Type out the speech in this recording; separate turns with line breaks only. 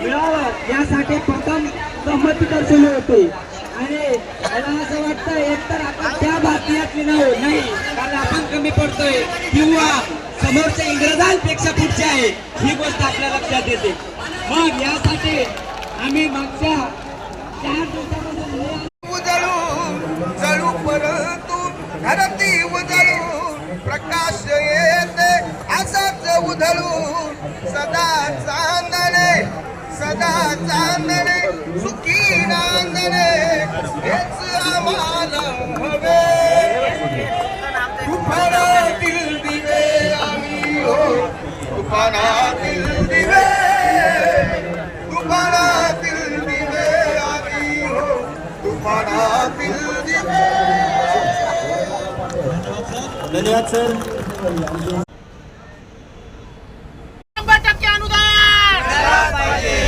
मिळावं यासाठी प्रथम सहमती दर्शवली होती आणि मला असं वाटतं एकतर आपण त्या भारतीयातली नाही कारण आपण कमी पडतोय किंवा समोरच्या इंग्रजांपेक्षा पुढचे आहे ही गोष्ट आपल्या लक्षात येते. मग यासाठी आम्ही मागच्या 4 दिवसापासून
जळू परंतु धरती उजळू प्रकाश येते असाच उधळू सदा चांदणे सुखी नांदणे हेच आम्हाला हवे. तुफानातील दिवे आम्ही हो तुफानातील दिवे आम्ही हो तुफानातील दिवे.
धन्यवाद सर.